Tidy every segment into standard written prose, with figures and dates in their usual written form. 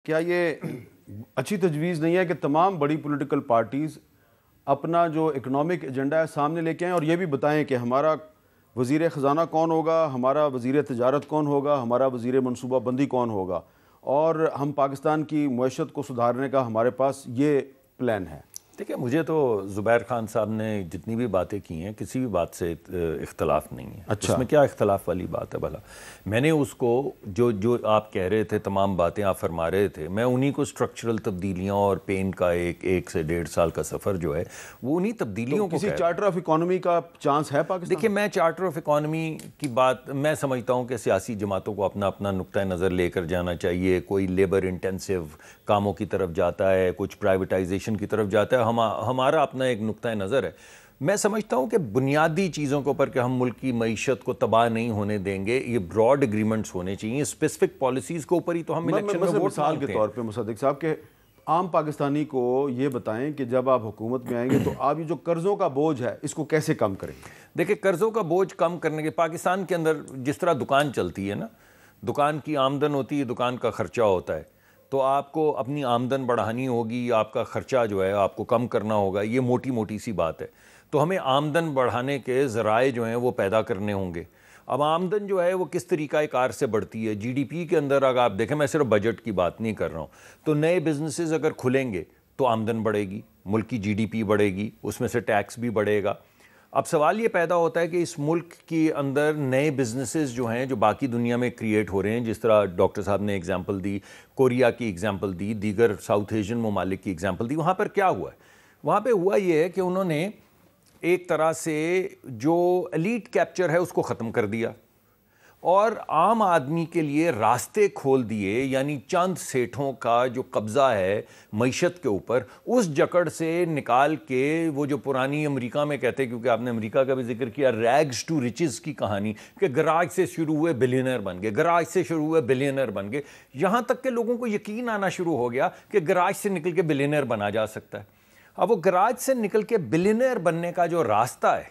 کیا یہ اچھی تجویز نہیں ہے کہ تمام بڑی پولیٹیکل پارٹیز اپنا جو اکنامک ایجنڈا ہے سامنے لے کے آئیں اور یہ بھی بتائیں کہ ہمارا وزیر خزانہ کون ہوگا، ہمارا وزیر تجارت کون ہوگا، ہمارا وزیر منصوبہ بندی کون ہوگا، اور ہم پاکستان کی معیشت کو سدھارنے کا ہمارے پاس یہ پلان ہے؟ دیکھیں، مجھے تو زبیر خان صاحب نے جتنی بھی باتیں کی ہیں کسی بھی بات سے اختلاف نہیں ہے۔ اچھا، اس میں کیا اختلاف والی بات ہے بھلا؟ میں نے اس کو جو آپ کہہ رہے تھے، تمام باتیں آپ فرما رہے تھے، میں انہی کو اسٹرکچرل تبدیلیاں اور پین کا ایک سے 1.5 سال کا سفر جو ہے وہ انہی تبدیلیوں کو کسی چارٹر آف اکانومی کا چانس ہے پاکستان؟ دیکھیں، میں چارٹر آف اکانومی کی بات میں سمجھتا ہوں کہ سیاسی جماعتوں کو اپنا اپنا نقطہ نظر لے کر جانا چاہیے۔ کوئی لیبر انٹینسو کاموں کی طرف جاتا ہے، کچھ پرائیویٹائزیشن کی طرف جاتا ہے، ہمارا اپنا ایک نقطہ نظر ہے۔ میں سمجھتا ہوں کہ بنیادی چیزوں کے اوپر کہ ہم ملک کی معیشت کو تباہ نہیں ہونے دیں گے، یہ براڈ اگریمنٹس ہونے چاہیے۔ اسپیسیفک پالیسیز کے اوپر ہی تو ہم الیکشن میں ووٹ مثال کے طور پہ مصدق صاحب کہ عام پاکستانی کو یہ بتائیں کہ جب آپ حکومت میں آئیں گے تو آپ یہ جو قرضوں کا بوجھ ہے اس کو کیسے کم کریں گے؟ دیکھیں، قرضوں کا بوجھ کم کرنے کے پاکستان کے اندر جس طرح دکان چلتی ہے نا، دکان کی آمدن ہوتی ہے، دکان کا خرچہ ہوتا ہے، تو آپ کو اپنی آمدن بڑھانی ہوگی، آپ کا خرچہ جو ہے آپ کو کم کرنا ہوگا۔ یہ موٹی موٹی سی بات ہے۔ تو ہمیں آمدن بڑھانے کے ذرائع جو ہیں وہ پیدا کرنے ہوں گے۔ اب آمدن جو ہے وہ کس طریقہ کار سے بڑھتی ہے؟ جی ڈی پی کے اندر اگر آپ دیکھیں، میں صرف بجٹ کی بات نہیں کر رہا ہوں، تو نئے بزنسز اگر کھلیں گے تو آمدن بڑھے گی، ملک کی جی ڈی پی بڑھے گی، اس میں سے ٹیکس بھی بڑھے گا۔ اب سوال یہ پیدا ہوتا ہے کہ اس ملک کے اندر نئے بزنسز جو ہیں جو باقی دنیا میں کریٹ ہو رہے ہیں، جس طرح ڈاکٹر صاحب نے ایگزامپل دی، کوریا کی ایگزامپل دی، دیگر ساؤتھ ایشین ممالک کی ایگزامپل دی، وہاں پر کیا ہوا ہے؟ وہاں پہ ہوا یہ ہے کہ انہوں نے ایک طرح سے جو ایلیٹ کیپچر ہے اس کو ختم کر دیا اور عام آدمی کے لیے راستے کھول دیے، یعنی چند سیٹھوں کا جو قبضہ ہے معیشت کے اوپر اس جکڑ سے نکال کے، وہ جو پرانی امریکہ میں کہتے ہیں، کیونکہ آپ نے امریکہ کا بھی ذکر کیا، ریگز ٹو ریچز کی کہانی، کہ گراج سے شروع ہوئے بلینئر بن گئے، گراج سے شروع ہوئے بلینئر بن گئے، یہاں تک کہ لوگوں کو یقین آنا شروع ہو گیا کہ گراج سے نکل کے بلینئر بنا جا سکتا ہے۔ اب وہ گراج سے نکل کے بلینئر بننے کا جو راستہ ہے،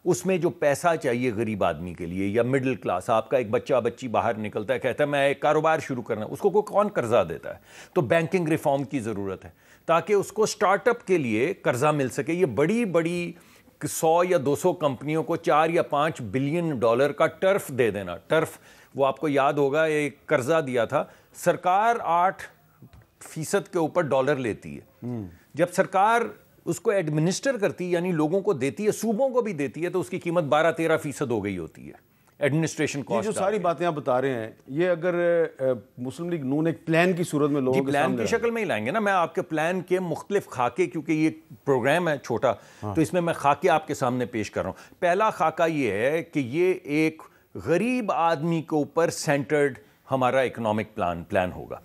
اس میں جو پیسہ چاہیے غریب آدمی کے لیے یا مڈل کلاس، آپ کا ایک بچی باہر نکلتا ہے، کہتا ہے میں ایک کاروبار شروع کرنا، اس کو کون قرضہ دیتا ہے؟ تو بینکنگ ریفارم کی ضرورت ہے تاکہ اس کو سٹارٹ اپ کے لیے قرضہ مل سکے۔ یہ بڑی 100 یا 200 کمپنیوں کو 4 یا 5 بلین ڈالر کا ٹرف دے دینا۔ ٹرف، وہ آپ کو یاد ہوگا، ایک قرضہ دیا تھا، سرکار 8% کے اوپر ڈالر لیتی ہے۔ جب سرکار اس کو ایڈمنسٹر کرتی، یعنی لوگوں کو دیتی ہے، صوبوں کو بھی دیتی ہے، تو اس کی قیمت 12-13% ہو گئی ہوتی ہے ایڈمنسٹریشن کاسٹ۔ یہ جو ساری باتیں آپ بتا رہے ہیں، یہ اگر مسلم لیگ نون ایک پلان کی صورت میں لوگوں کے پلان سامنے کی شکل میں ہی لائیں گے نا۔ میں آپ کے پلان کے مختلف خاکے، کیونکہ یہ پروگرام ہے چھوٹا، تو اس میں خاکے آپ کے سامنے پیش کر رہا ہوں۔ پہلا خاکہ یہ ہے کہ یہ ایک غریب آدمی کے اوپر سینٹرڈ ہمارا اکنامک پلان ہوگا۔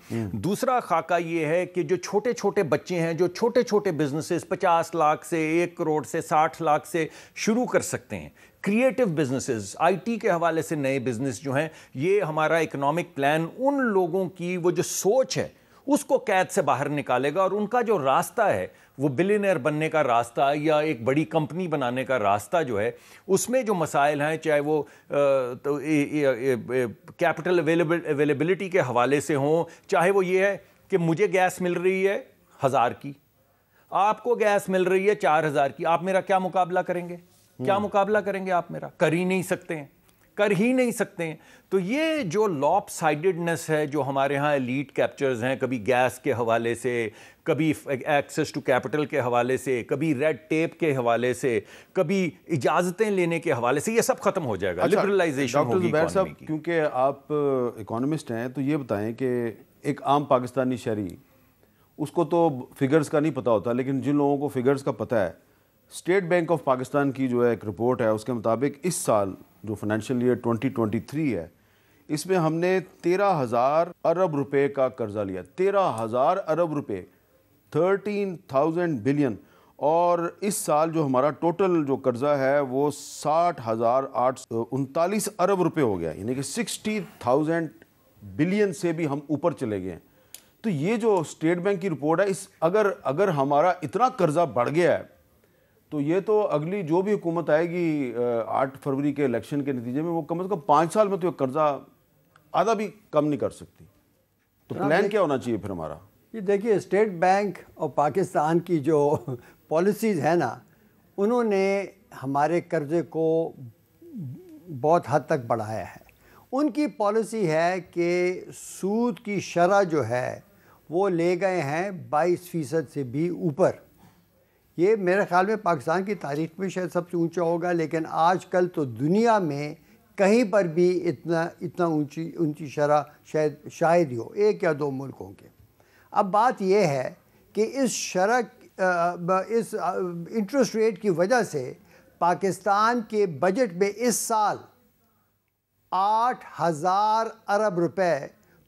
دوسرا خاکہ یہ ہے کہ جو چھوٹے چھوٹے بچے ہیں، جو چھوٹے چھوٹے بزنسز 50 لاکھ سے 1 کروڑ سے 60 لاکھ سے شروع کر سکتے ہیں، کریٹو بزنسز، آئی ٹی کے حوالے سے نئے بزنس جو ہیں، یہ ہمارا اکنامک پلان ان لوگوں کی وہ جو سوچ ہے اس کو قید سے باہر نکالے گا، اور ان کا جو راستہ ہے وہ بلینئر بننے کا راستہ یا ایک بڑی کمپنی بنانے کا راستہ جو ہے، اس میں جو مسائل ہیں، چاہے وہ کیپٹل اویلیبلٹی کے حوالے سے ہوں، چاہے وہ یہ ہے کہ مجھے گیس مل رہی ہے 1000 کی، آپ کو گیس مل رہی ہے 4000 کی، آپ میرا کیا مقابلہ کریں گے؟ کیا مقابلہ کریں گے آپ میرا؟ کر ہی نہیں سکتے ہیں۔ تو یہ جو لاپ سائیڈڈنس ہے جو ہمارے ہاں ایلیٹ کیپچرز ہیں، کبھی گیس کے حوالے سے، کبھی ایکسس ٹو کیپٹل کے حوالے سے، کبھی ریڈ ٹیپ کے حوالے سے، کبھی اجازتیں لینے کے حوالے سے، یہ سب ختم ہو جائے گا، لبرلائزیشن ہوگی ڈاکٹر زبیر صاحب، اکانومی کی۔ کیونکہ آپ اکانومسٹ ہیں تو یہ بتائیں کہ ایک عام پاکستانی شہری، اس کو تو فگرز کا نہیں پتہ ہوتا، لیکن جن لوگوں کو فگرز کا پتہ ہے، اسٹیٹ بینک آف پاکستان کی جو ہے ایک رپورٹ ہے، اس کے مطابق اس سال جو فائنینشیل ایئر 2023 ہے، اس میں ہم نے 13,000 ارب روپے کا قرضہ لیا۔ 13,000 ارب روپے، 13,000 بلین، اور اس سال جو ہمارا ٹوٹل جو قرضہ ہے وہ 60,839 ارب روپے ہو گیا، یعنی کہ 60,000 بلین سے بھی ہم اوپر چلے گئے ہیں۔ تو یہ جو اسٹیٹ بینک کی رپورٹ ہے، اگر ہمارا اتنا قرضہ بڑھ گیا ہے تو یہ تو اگلی جو بھی حکومت آئے گی 8 فروری کے الیکشن کے نتیجے میں، وہ کم از کم 5 سال میں تو یہ قرضہ آدھا بھی کم نہیں کر سکتی۔ تو پلان کیا ہونا چاہیے پھر ہمارا؟ یہ دیکھیے اسٹیٹ بینک اور پاکستان کی جو پالیسیز ہیں نا، انہوں نے ہمارے قرضے کو بہت حد تک بڑھایا ہے. ان کی پالیسی ہے کہ سود کی شرح جو ہے وہ لے گئے ہیں 22% سے بھی اوپر. یہ میرے خیال میں پاکستان کی تاریخ میں شاید سب سے اونچا ہوگا، لیکن آج کل تو دنیا میں کہیں پر بھی اتنا اونچی شرح شاید ہی ہو، 1 یا 2 ملک ہوں گے. اب بات یہ ہے کہ اس شرح اس انٹرسٹ ریٹ کی وجہ سے پاکستان کے بجٹ میں اس سال 8,000 ارب روپے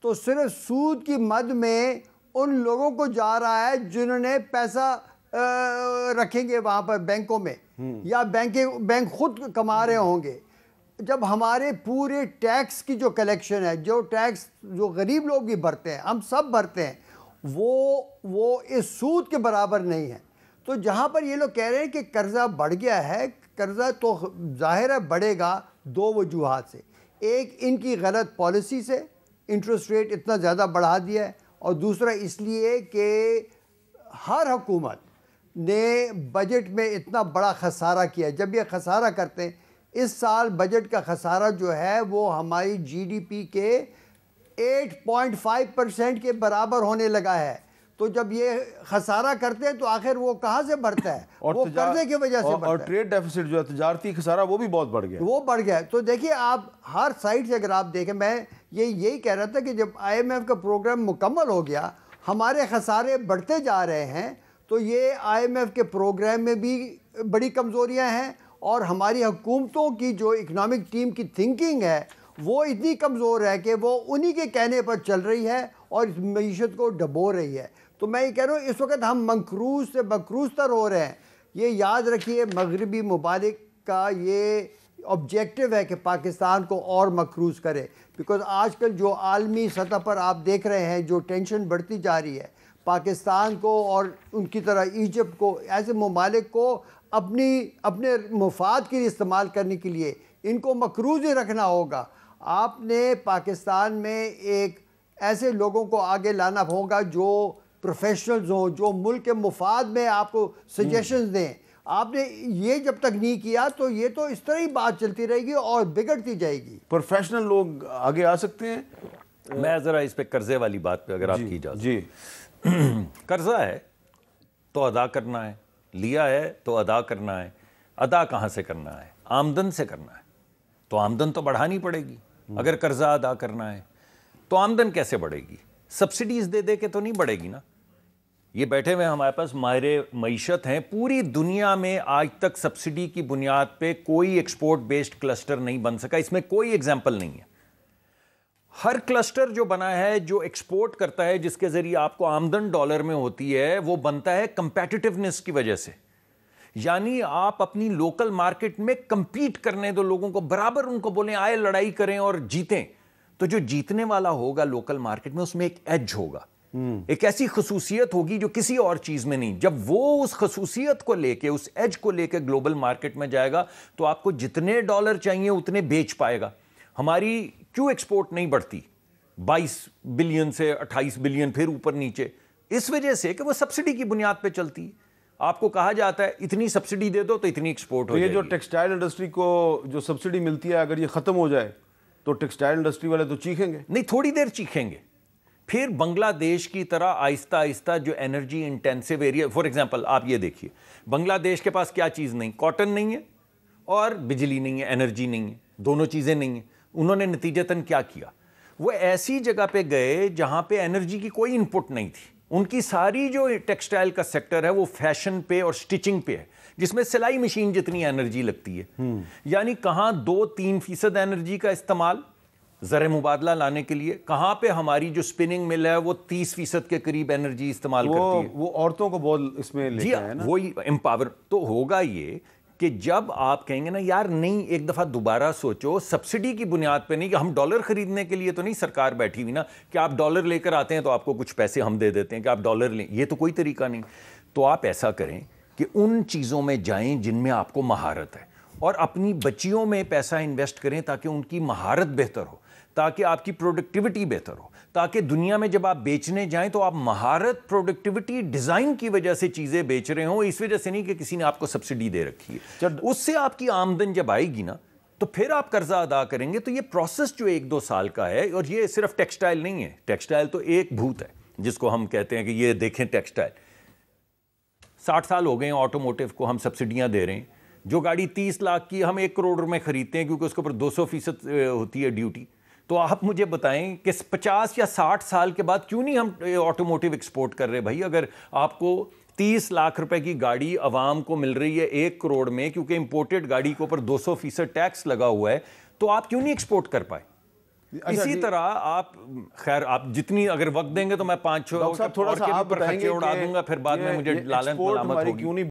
تو صرف سود کی مد میں ان لوگوں کو جا رہا ہے جنہوں نے پیسہ رکھیں گے وہاں پر بینکوں میں، یا بینک خود کما رہے ہوں گے. جب ہمارے پورے ٹیکس کی جو کلیکشن ہے، جو ٹیکس جو غریب لوگ بھی بھرتے ہیں، ہم سب بھرتے ہیں، وہ اس سود کے برابر نہیں ہے. تو جہاں پر یہ لوگ کہہ رہے ہیں کہ قرضہ بڑھ گیا ہے، قرضہ تو ظاہر ہے بڑھے گا 2 وجوہات سے. ایک ان کی غلط پالیسی سے انٹرسٹ ریٹ اتنا زیادہ بڑھا دیا ہے، اور دوسرا اس لیے کہ ہر حکومت نے بجٹ میں اتنا بڑا خسارہ کیا. جب یہ خسارہ کرتے ہیں، اس سال بجٹ کا خسارہ جو ہے وہ ہماری جی ڈی پی کے 8.5% کے برابر ہونے لگا ہے. تو جب یہ خسارہ کرتے ہیں تو آخر وہ کہاں سے بڑھتا ہے؟ وہ قرضے کی وجہ سے بڑھتا ہے. اور ٹریڈ ڈیفیسٹ جو ہے، تجارتی خسارہ، وہ بھی بہت بڑھ گیا. وہ بڑھ گیا. تو دیکھیے آپ ہر سائڈ سے اگر آپ دیکھیں، میں یہی کہہ رہا تھا کہ جب آئی ایم ایف کا پروگرام مکمل ہو گیا، ہمارے خسارے بڑھتے جا رہے ہیں، تو یہ آئی ایم ایف کے پروگرام میں بھی بڑی کمزوریاں ہیں، اور ہماری حکومتوں کی جو اکنامک ٹیم کی تھنکنگ ہے وہ اتنی کمزور ہے کہ وہ انہی کے کہنے پر چل رہی ہے اور اس معیشت کو ڈبو رہی ہے. تو میں یہ کہہ رہا ہوں اس وقت ہم مکروز سے مکروز تر ہو رہے ہیں. یہ یاد رکھیے، مغربی ممالک کا یہ آبجیکٹو ہے کہ پاکستان کو اور مکروز کرے، بیکاز آج کل جو عالمی سطح پر آپ دیکھ رہے ہیں جو ٹینشن بڑھتی جا رہی ہے، پاکستان کو اور ان کی طرح ایجپٹ کو، ایسے ممالک کو اپنے مفاد کے لیے استعمال کرنے کے لیے ان کو مکروز ہی رکھنا ہوگا. آپ نے پاکستان میں ایک ایسے لوگوں کو آگے لانا ہوگا جو پروفیشنلز ہوں، جو ملک کے مفاد میں آپ کو سجیشنز دیں. آپ نے یہ جب تک نہیں کیا تو یہ تو اس طرح ہی بات چلتی رہے گی اور بگڑتی جائے گی. پروفیشنل لوگ آگے آ سکتے ہیں. میں ذرا اس پہ قرضے والی بات پہ اگر آپ کی اجازت. جی، قرضہ ہے تو ادا کرنا ہے، لیا ہے تو ادا کرنا ہے. ادا کہاں سے کرنا ہے؟ آمدن سے کرنا ہے. تو آمدن تو بڑھانی پڑے گی. اگر قرضہ ادا کرنا ہے تو آمدن کیسے بڑھے گی؟ سبسڈیز دے کے تو نہیں بڑھے گی نا. یہ بیٹھے ہوئے ہمارے پاس ماہر معیشت ہیں، پوری دنیا میں آج تک سبسڈی کی بنیاد پہ کوئی ایکسپورٹ بیسڈ کلسٹر نہیں بن سکا. اس میں کوئی ایگزامپل نہیں ہے. ہر کلسٹر جو بنا ہے، جو ایکسپورٹ کرتا ہے، جس کے ذریعے آپ کو آمدن ڈالر میں ہوتی ہے، وہ بنتا ہے کمپیٹیٹیونیس کی وجہ سے. یعنی آپ اپنی لوکل مارکیٹ میں کمپیٹ کرنے دو لوگوں کو، برابر ان کو بولیں آئے لڑائی کریں اور جیتیں. تو جو جیتنے والا ہوگا لوکل مارکیٹ میں، اس میں ایک ایج ہوگا، ایک ایسی خصوصیت ہوگی جو کسی اور چیز میں نہیں. جب وہ اس خصوصیت کو لے کے، اس ایج کو لے کے گلوبل مارکیٹ میں جائے گا تو آپ کو جتنے ڈالر چاہیے اتنے بیچ پائے گا. ہماری کیوں ایکسپورٹ نہیں بڑھتی 22 بلین سے 28 بلین پھر اوپر نیچے؟ اس وجہ سے کہ وہ سبسڈی کی بنیاد پہ چلتی ہے. آپ کو کہا جاتا ہے اتنی سبسڈی دے دو تو اتنی ایکسپورٹ ہو جائے گی. یہ جو ٹیکسٹائل انڈسٹری کو جو سبسڈی ملتی ہے، اگر یہ ختم ہو جائے تو ٹیکسٹائل انڈسٹری والے تو چیخیں گے. نہیں، تھوڑی دیر چیخیں گے. پھر بنگلہ دیش کی طرح آہستہ آہستہ جو energy intensive area, for example آپ یہ دیکھیے، بنگلہ دیش کے پاس کیا چیز نہیں؟ کاٹن نہیں ہے اور بجلی نہیں ہے، انرجی نہیں ہے، دونوں چیزیں نہیں ہیں. انہوں نے نتیجتاً کیا کیا؟ وہ ایسی جگہ پہ گئے جہاں پہ انرجی کی کوئی انپٹ نہیں تھی. ان کی ساری جو ٹیکسٹائل کا سیکٹر ہے وہ فیشن پہ اور سٹچنگ پہ ہے، جس میں سلائی مشین جتنی انرجی لگتی ہے. یعنی کہاں 2-3% انرجی کا استعمال زر مبادلہ لانے کے لیے، کہاں پہ ہماری جو سپننگ مل ہے وہ 30% کے قریب انرجی استعمال کرتی ہے. وہ عورتوں کو بہت اس میں لے کے آئے نا. وہی امپاور تو ہوگا. یہ کہ جب آپ کہیں گے نا یار نہیں، ایک دفعہ دوبارہ سوچو، سبسڈی کی بنیاد پہ نہیں، کہ ہم ڈالر خریدنے کے لیے تو نہیں سرکار بیٹھی ہوئی نا کہ آپ ڈالر لے کر آتے ہیں تو آپ کو کچھ پیسے ہم دے دیتے ہیں کہ آپ ڈالر لیں. یہ تو کوئی طریقہ نہیں. تو آپ ایسا کریں کہ ان چیزوں میں جائیں جن میں آپ کو مہارت ہے، اور اپنی بچیوں میں پیسہ انویسٹ کریں تاکہ ان کی مہارت بہتر ہو، تاکہ آپ کی پروڈکٹیوٹی بہتر ہو، تاکہ دنیا میں جب آپ بیچنے جائیں تو آپ مہارت، پروڈکٹیوٹی، ڈیزائن کی وجہ سے چیزیں بیچ رہے ہوں، اس وجہ سے نہیں کہ کسی نے آپ کو سبسڈی دے رکھی ہے. اس سے آپ کی آمدن جب آئے گی نا تو پھر آپ قرضہ ادا کریں گے. تو یہ پروسیس جو 1-2 سال کا ہے، اور یہ صرف ٹیکسٹائل نہیں ہے، ٹیکسٹائل تو ایک بھوت ہے جس کو ہم کہتے ہیں کہ یہ دیکھیں ٹیکسٹائل 60 سال ہو گئے ہیں آٹوموٹیو کو ہم سبسڈیاں دے رہے ہیں. جو گاڑی 30 لاکھ کی ہم 1 کروڑ میں خریدتے ہیں کیونکہ اس کے اوپر 200% ہوتی ہے ڈیوٹی. تو آپ مجھے بتائیں کہ 50 یا 60 سال کے بعد کیوں نہیں ہم آٹوموٹیو ایکسپورٹ کر رہے بھائی؟ اگر آپ کو 30 لاکھ روپے کی گاڑی عوام کو مل رہی ہے 1 کروڑ میں کیونکہ امپورٹڈ گاڑی کے اوپر 200% ٹیکس لگا ہوا ہے، تو آپ کیوں نہیں ایکسپورٹ کر پائے؟ اسی طرح آپ خیر آپ جتنی اگر وقت دیں گے تو میں 5-6 تھوڑا سا آپ بتائیں گے اڑا دوں گا، پھر بعد میں مجھے لالن ملامت ہوگی.